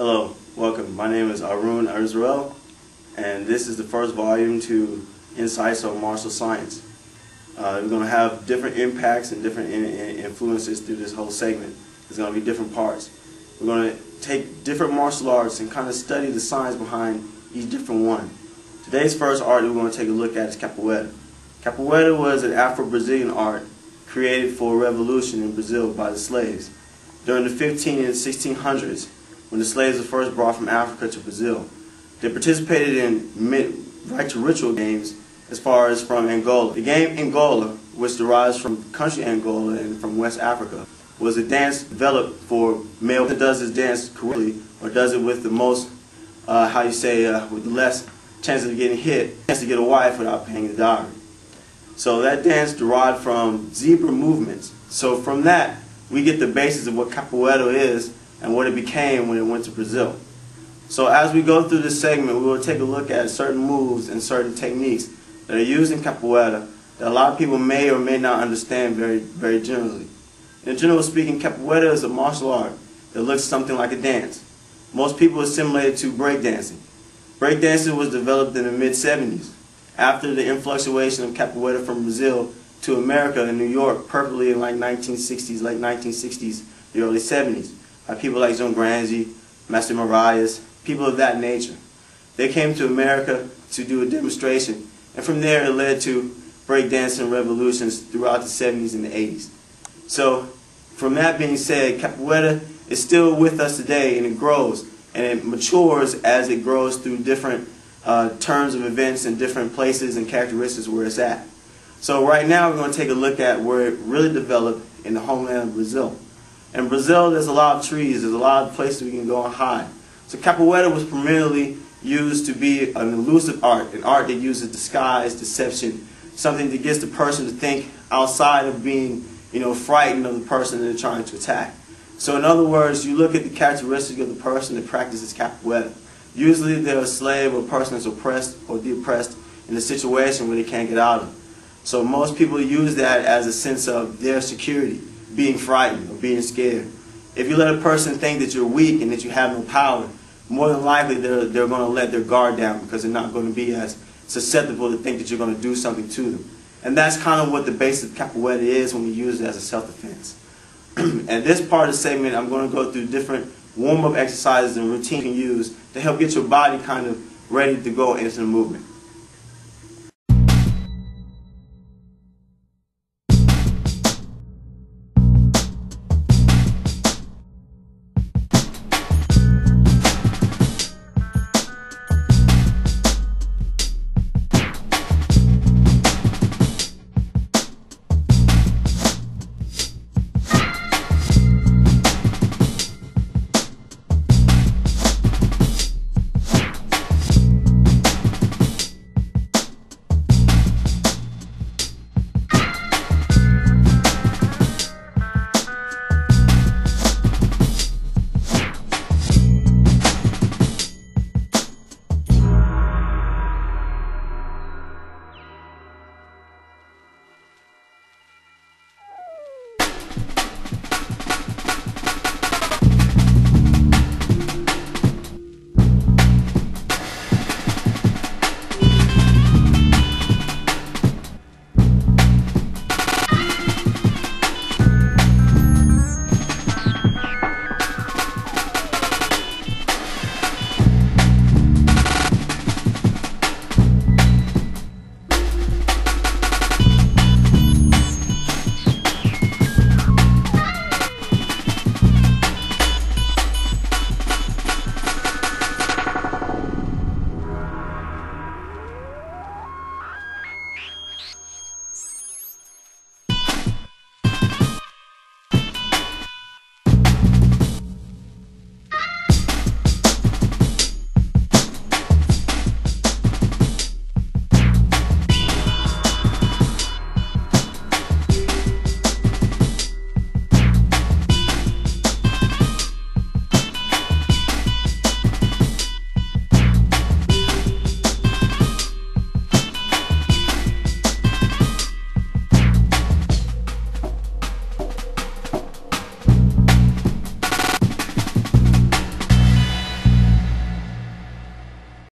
Hello, welcome. My name is Arun Arzarel, and this is the first volume to Insights on Martial Science. We're going to have different impacts and different influences through this whole segment. There's going to be different parts. We're going to take different martial arts and kind of study the science behind each different one. Today's first art we're going to take a look at is Capoeira. Capoeira was an Afro-Brazilian art created for revolution in Brazil by the slaves during the 15 and 1600s, when the slaves were first brought from Africa to Brazil. They participated in right to ritual games as far as from Angola. The game Angola, which derives from the country Angola and from West Africa, was a dance developed for male that does this dance correctly, or does it with the most, with the less chances of getting hit, chance to get a wife without paying the dowry. So that dance derived from zebra movements. So from that, we get the basis of what Capoeira is and what it became when it went to Brazil. So as we go through this segment, we will take a look at certain moves and certain techniques that are used in Capoeira that a lot of people may or may not understand very generally. In general speaking, Capoeira is a martial art that looks something like a dance. Most people assimilate it to breakdancing. Breakdancing was developed in the mid-70s after the influxuation of Capoeira from Brazil to America and New York, perfectly in late 1960s, the early 70s, by people like John Granzi, Master Marias, people of that nature. They came to America to do a demonstration, and from there it led to breakdancing revolutions throughout the 70s and the 80s. So, from that being said, Capoeira is still with us today, and it grows, and it matures as it grows through different terms of events and different places and characteristics where it's at. So right now we're going to take a look at where it really developed in the homeland of Brazil. In Brazil, there's a lot of trees, there's a lot of places we can go and hide. So Capoeira was primarily used to be an elusive art, an art that uses disguise, deception, something that gets the person to think outside of being, frightened of the person that they're trying to attack. So in other words, you look at the characteristics of the person that practices Capoeira. Usually they're a slave or a person that's oppressed or depressed in a situation where they can't get out of. So most people use that as a sense of their security, being frightened or being scared. If you let a person think that you're weak and that you have no power, more than likely they're going to let their guard down because they're not going to be as susceptible to think that you're going to do something to them. And that's kind of what the base of Capoeira is when we use it as a self-defense. And this part of the segment, I'm going to go through different warm-up exercises and routines you can use to help get your body kind of ready to go into the movement.